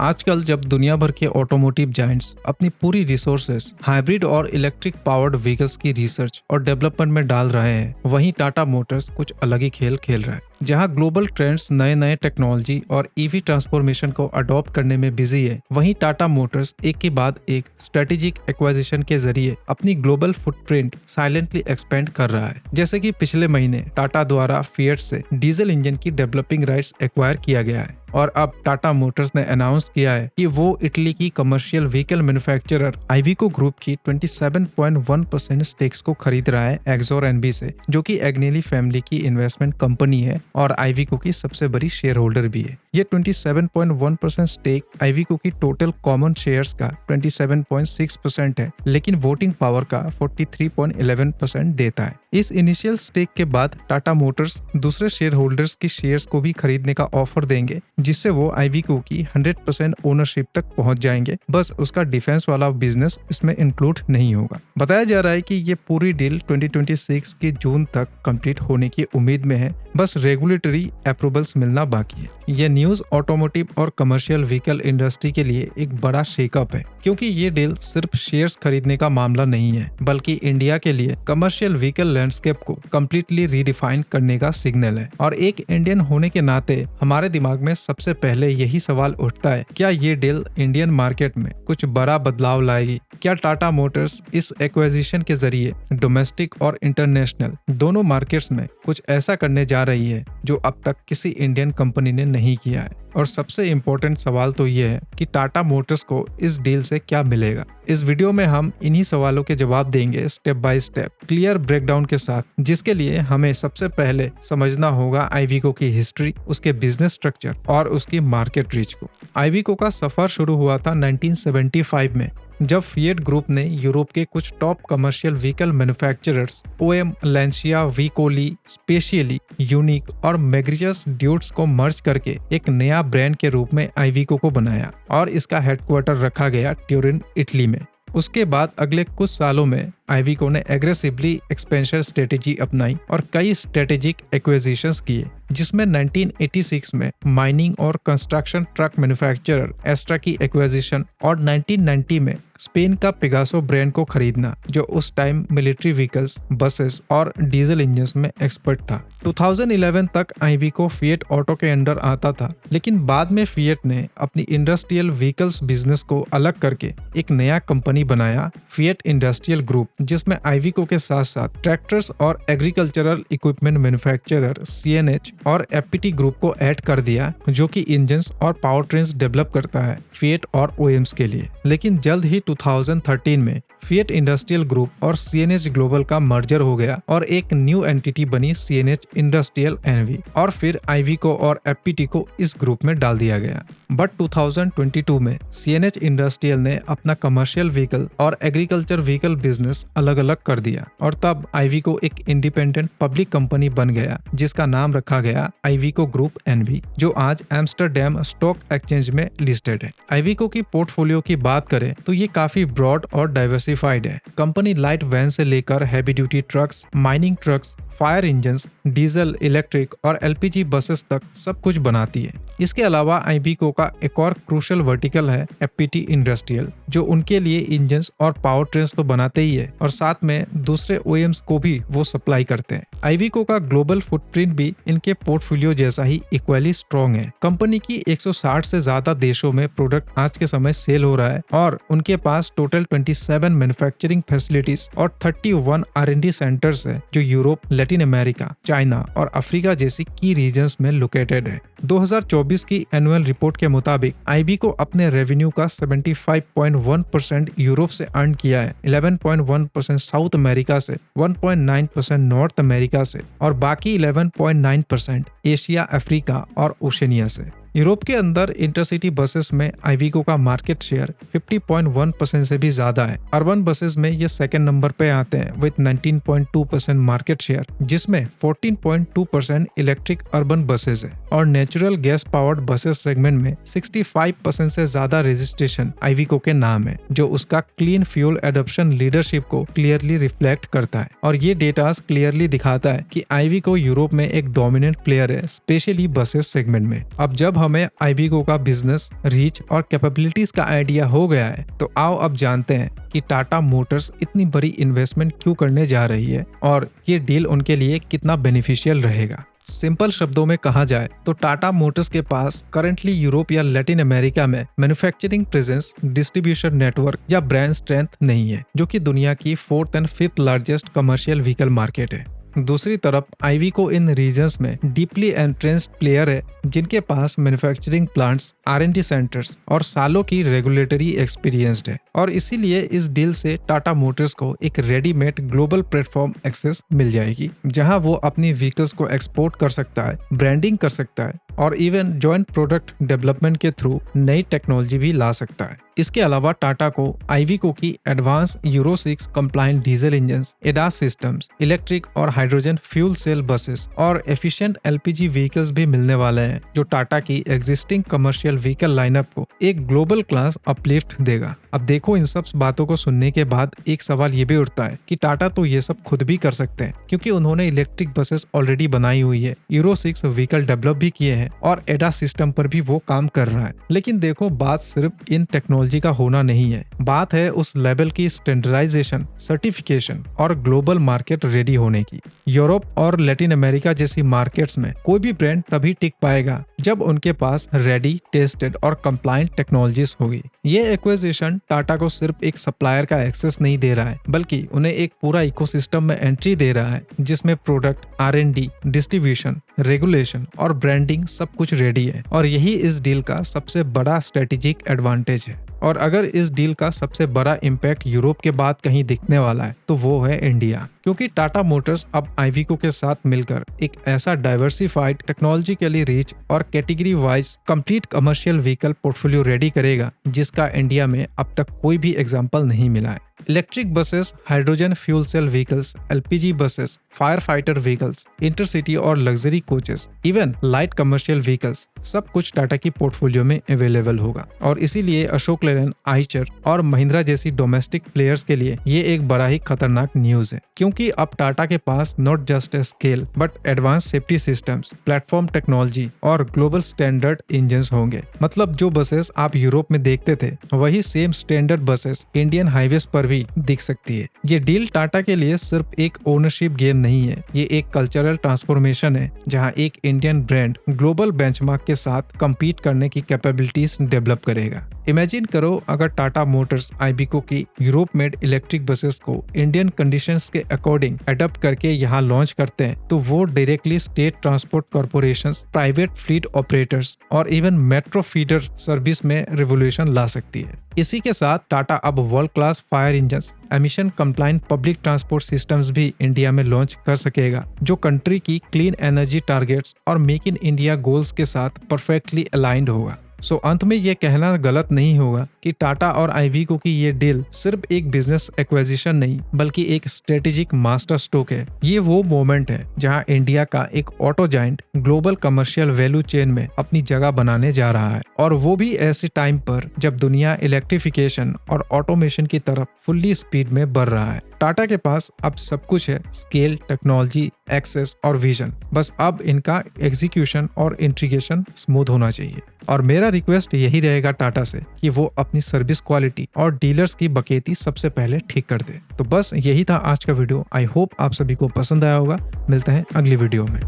आजकल जब दुनिया भर के ऑटोमोटिव जायंट्स अपनी पूरी रिसोर्सेस हाइब्रिड और इलेक्ट्रिक पावर्ड व्हीकल्स की रिसर्च और डेवलपमेंट में डाल रहे हैं, वहीं टाटा मोटर्स कुछ अलग ही खेल खेल रहा है। जहां ग्लोबल ट्रेंड्स नए नए टेक्नोलॉजी और ईवी ट्रांसफॉर्मेशन को अडॉप्ट करने में बिजी है, वहीं टाटा मोटर्स एक के बाद एक स्ट्रेटेजिक एक्वाजिशन के जरिए अपनी ग्लोबल फुटप्रिंट साइलेंटली एक्सपेंड कर रहा है। जैसे कि पिछले महीने टाटा द्वारा फिएट से डीजल इंजन की डेवलपिंग राइट्स एक्वायर किया गया है और अब टाटा मोटर्स ने अनाउंस किया है कि वो इटली की कमर्शियल व्हीकल मैन्युफैक्चरर आइविको ग्रुप की 27.1% स्टेक्स को खरीद रहा है एक्सोर एनबी से, जो कि एग्नेली फैमिली की इन्वेस्टमेंट कंपनी है और आइविको की सबसे बड़ी शेयर होल्डर भी है। ये 27.1% स्टेक आइविको की टोटल कॉमन शेयर्स का 27.6% है, लेकिन वोटिंग पावर का 43.11% देता है। इस इनिशियल स्टेक के बाद टाटा मोटर्स दूसरे शेयर होल्डर्स की शेयर्स को भी खरीदने का ऑफर देंगे, जिससे वो आइविको की 100% ओनरशिप तक पहुंच जाएंगे। बस उसका डिफेंस वाला बिजनेस इसमें इंक्लूड नहीं होगा। बताया जा रहा है कि ये पूरी डील 2026 के जून तक कंप्लीट होने की उम्मीद में है, बस रेगुलेटरी अप्रूवल्स मिलना बाकी है। ये न्यूज ऑटोमोटिव और कमर्शियल व्हीकल इंडस्ट्री के लिए एक बड़ा शेकअप है, क्योंकि ये डील सिर्फ शेयर्स खरीदने का मामला नहीं है, बल्कि इंडिया के लिए कमर्शियल व्हीकल लैंडस्केप को कम्प्लीटली रीडिफाइन करने का सिग्नल है। और एक इंडियन होने के नाते हमारे दिमाग में सबसे पहले यही सवाल उठता है, क्या ये डील इंडियन मार्केट में कुछ बड़ा बदलाव लाएगी? क्या टाटा मोटर्स इस एक्विजिशन के जरिए डोमेस्टिक और इंटरनेशनल दोनों मार्केट्स में कुछ ऐसा करने जा रही है जो अब तक किसी इंडियन कंपनी ने नहीं किया है? और सबसे इम्पोर्टेंट सवाल तो ये है कि टाटा मोटर्स को इस डील से क्या मिलेगा। इस वीडियो में हम इन्हीं सवालों के जवाब देंगे step by step, clear breakdown के साथ, जिसके लिए हमें सबसे पहले समझना होगा आइविको की हिस्ट्री, उसके बिजनेस स्ट्रक्चर और उसकी मार्केट रीच को। आइविको का सफर शुरू हुआ था 1975 में, जब फिएट ग्रुप ने यूरोप के कुछ top commercial vehicle manufacturers OM, Lancia, विकोली, स्पेशियली, यूनिक और मैग्रिजस ड्यूट्स को मर्ज करके एक नया ब्रांड के रूप में आइविको को बनाया और इसका हेडक्वार्टर रखा गया ट्यूरिन, इटली में। उसके बाद अगले कुछ सालों में आइविको ने एग्रेसिवली एक्सपेंशन स्ट्रेटेजी अपनाई और कई स्ट्रेटेजिक एक्विजिशंस किए, जिसमें 1986 में माइनिंग और कंस्ट्रक्शन ट्रक मैन्युफैक्चरर एस्ट्रा की एक्विजिशन और 1990 में स्पेन का पेगासो ब्रांड को खरीदना, जो उस टाइम मिलिट्री व्हीकल्स, बसेस और डीजल इंजन्स में एक्सपर्ट था। 2011 तक आइविको फिएट ऑटो के अंडर आता था, लेकिन बाद में फिएट ने अपनी इंडस्ट्रियल व्हीकल्स बिजनेस को अलग करके एक नया कंपनी बनाया, फिएट इंडस्ट्रियल ग्रुप, जिसमें आइविको के साथ साथ ट्रैक्टर्स और एग्रीकल्चरल इक्विपमेंट मैन्युफैक्चरर सीएनएच और एफपीटी ग्रुप को ऐड कर दिया, जो कि इंजन्स और पावर ट्रेन्स डेवलप करता है फिएट और ओएम्स के लिए। लेकिन जल्द ही 2013 में फिएट इंडस्ट्रियल ग्रुप और सीएनएच ग्लोबल का मर्जर हो गया और एक न्यू एंटिटी बनी सीएनएच इंडस्ट्रियल एनवी, और फिर आइविको और एफपीटी को इस ग्रुप में डाल दिया गया। बट 2022 में सीएनएच इंडस्ट्रियल ने अपना कमर्शियल व्हीकल और एग्रीकल्चर व्हीकल बिजनेस अलग अलग कर दिया और तब आइविको एक इंडिपेंडेंट पब्लिक कंपनी बन गया, जिसका नाम रखा गया आइविको ग्रुप एनवी, जो आज एम्स्टरडैम स्टॉक एक्सचेंज में लिस्टेड है। आइविको की पोर्टफोलियो की बात करें तो ये काफी ब्रॉड और डाइवर्सिफाइड है। कंपनी लाइट वैन से लेकर heavy duty trucks, mining trucks, fire engines, diesel, electric और एलपीजी बसेस तक सब कुछ बनाती है। इसके अलावा आइविको का एक और क्रूशियल वर्टिकल है एफपीटी इंडस्ट्रियल, जो उनके लिए इंजन्स और पावर ट्रेन्स तो बनाते ही है और साथ में दूसरे ओएम्स को भी वो सप्लाई करते हैं। आइविको का ग्लोबल फुटप्रिंट भी इनके पोर्टफोलियो जैसा ही इक्वली स्ट्रॉन्ग है। कंपनी की 160 से ज्यादा देशों में प्रोडक्ट आज के समय सेल हो रहा है और उनके पास टोटल 27 मैन्युफैक्चरिंग फैसिलिटीज और 31 R&D सेंटर्स है, जो यूरोप, लैटिन अमेरिका, चाइना और अफ्रीका जैसी की रीजन्स में लोकेटेड है। 2024 की एनुअल रिपोर्ट के मुताबिक आइविको अपने रेवेन्यू का 75.1% यूरोप से अर्न किया है, 11.1% साउथ अमेरिका से, 1.9% नॉर्थ अमेरिका से और बाकी 11.9% एशिया, अफ्रीका और ओशनिया से। यूरोप के अंदर इंटरसिटी बसेस में आइविको का मार्केट शेयर 50.1% से भी ज्यादा है। अर्बन बसेस में ये सेकंड नंबर पे आते हैं विद 19.2% मार्केट शेयर, जिसमें 14.2% इलेक्ट्रिक अर्बन बसेस है और natural gas powered buses segment में 65% से ज्यादा रजिस्ट्रेशन आइविको के नाम है, जो उसका क्लीन फ्यूल एडॉप्शन लीडरशिप को क्लियरली रिफ्लेक्ट करता है। और ये डेटा क्लियरली दिखाता है कि आइविको यूरोप में एक डोमिनेंट प्लेयर है, स्पेशली बसेस सेगमेंट में। अब जब हमें आईवीको का बिजनेस, रीच और कैपेबिलिटीज का आइडिया हो गया है, तो आओ अब जानते हैं कि टाटा मोटर्स इतनी बड़ी इन्वेस्टमेंट क्यों करने जा रही है और ये डील उनके लिए कितना बेनिफिशियल रहेगा। सिंपल शब्दों में कहा जाए तो टाटा मोटर्स के पास करंटली यूरोप या लैटिन अमेरिका में मैन्युफैक्चरिंग प्रेजेंस, डिस्ट्रीब्यूशन नेटवर्क या ब्रांड स्ट्रेंथ नहीं है, जो कि दुनिया की 4th and 5th largest commercial vehicle market है। दूसरी तरफ आईवीको इन रीजन्स में डीपली एंट्रेंस्ड प्लेयर है, जिनके पास मैन्युफैक्चरिंग प्लांट्स, R&D सेंटर्स और सालों की रेगुलेटरी एक्सपीरियंस्ड है, और इसीलिए इस डील से टाटा मोटर्स को एक रेडीमेड ग्लोबल प्लेटफॉर्म एक्सेस मिल जाएगी, जहां वो अपनी व्हीकल्स को एक्सपोर्ट कर सकता है, ब्रांडिंग कर सकता है और इवन जॉइंट प्रोडक्ट डेवलपमेंट के थ्रू नई टेक्नोलॉजी भी ला सकता है। इसके अलावा टाटा को आईवीको की advance euro 6 compliant diesel engine, ADAS systems, electric और हाइड्रोजन फ्यूल सेल बसेस और एफिशिएंट एलपीजी व्हीकल्स भी मिलने वाले हैं, जो टाटा की एग्जिस्टिंग कमर्शियल व्हीकल लाइनअप को एक ग्लोबल क्लास अपलिफ्ट देगा। अब देखो, इन सब बातों को सुनने के बाद एक सवाल ये भी उठता है कि टाटा तो ये सब खुद भी कर सकते हैं, क्योंकि उन्होंने इलेक्ट्रिक बसेस ऑलरेडी बनाई हुई है, यूरो 6 व्हीकल डेवलप भी किए हैं और एडास सिस्टम पर भी वो काम कर रहा है। लेकिन देखो, बात सिर्फ इन टेक्नोलॉजी का होना नहीं है, बात है उस लेवल की स्टैंडर्डाइजेशन, सर्टिफिकेशन और ग्लोबल मार्केट रेडी होने की। यूरोप और लैटिन अमेरिका जैसी मार्केट्स में कोई भी ब्रांड तभी टिक पाएगा जब उनके पास रेडी, टेस्टेड और कंप्लायंट टेक्नोलॉजीज होगी। ये एक्विजिशन टाटा को सिर्फ एक सप्लायर का एक्सेस नहीं दे रहा है, बल्कि उन्हें एक पूरा इकोसिस्टम में एंट्री दे रहा है, जिसमें प्रोडक्ट, R&D, डिस्ट्रीब्यूशन, रेगुलेशन और ब्रांडिंग सब कुछ रेडी है। और यही इस डील का सबसे बड़ा स्ट्रेटेजिक एडवांटेज है। और अगर इस डील का सबसे बड़ा इम्पैक्ट यूरोप के बाद कहीं दिखने वाला है, तो वो है इंडिया, क्योंकि टाटा मोटर्स अब आईवीको के साथ मिलकर एक ऐसा डाइवर्सिफाइड, टेक्नोलॉजिकली रिच और category wise complete commercial vehicle portfolio ready करेगा, जिसका इंडिया में अब तक कोई भी एग्जाम्पल नहीं मिला है। Electric buses, hydrogen fuel cell vehicles, LPG buses, fire fighter vehicles, intercity और luxury coaches, even light commercial vehicles, सब कुछ टाटा की पोर्टफोलियो में अवेलेबल होगा। और इसीलिए अशोक लेलैंड, आइचर और महिंद्रा जैसी डोमेस्टिक प्लेयर्स के लिए ये एक बड़ा ही खतरनाक न्यूज है, क्योंकि अब टाटा के पास not just a scale but advance safety systems, platform technology और ग्लोबल स्टैंडर्ड इंजन्स होंगे। मतलब जो बसेस आप यूरोप में देखते थे, वही same standard buses Indian highways पर भी दिख सकती है। ये डील टाटा के लिए सिर्फ एक ओनरशिप गेम नहीं है, ये एक कल्चरल ट्रांसफॉर्मेशन है, जहां एक इंडियन ब्रांड ग्लोबल बेंचमार्क के साथ compete करने की कैपेबिलिटीज डेवलप करेगा। इमेजिन करो, अगर टाटा मोटर्स आईवीको की यूरोप मेड इलेक्ट्रिक बसेस को इंडियन कंडीशंस के अकॉर्डिंग अडॉप्ट करके यहाँ लॉन्च करते हैं, तो वो directly state transport corporations, private fleet operators और इवन मेट्रो फीडर सर्विस में रिवोल्यूशन ला सकती है। इसी के साथ टाटा अब world class fire engine, emission compliant public transport systems भी इंडिया में लॉन्च कर सकेगा, जो कंट्री की क्लीन एनर्जी टारगेट्स और मेक इन इंडिया गोल्स के साथ परफेक्टली अलाइंड होगा। सो अंत में ये कहना गलत नहीं होगा कि टाटा और आईवीको की ये डील सिर्फ एक बिजनेस एक्विजिशन नहीं, बल्कि एक स्ट्रेटेजिक मास्टर स्ट्रोक है। ये वो मोमेंट है जहां इंडिया का एक auto giant global commercial value chain में अपनी जगह बनाने जा रहा है, और वो भी ऐसे टाइम पर जब दुनिया इलेक्ट्रिफिकेशन और ऑटोमेशन की तरफ फुल्ली स्पीड में बढ़ रहा है। टाटा के पास अब सब कुछ है, स्केल, टेक्नोलॉजी, एक्सेस और विजन। बस अब इनका एग्जीक्यूशन और इंटीग्रेशन स्मूथ होना चाहिए। और मेरा रिक्वेस्ट यही रहेगा टाटा से कि वो अपनी सर्विस क्वालिटी और डीलर्स की बकेती सबसे पहले ठीक कर दे। तो बस यही था आज का वीडियो। आई होप आप सभी को पसंद आया होगा। मिलते हैं अगली वीडियो में।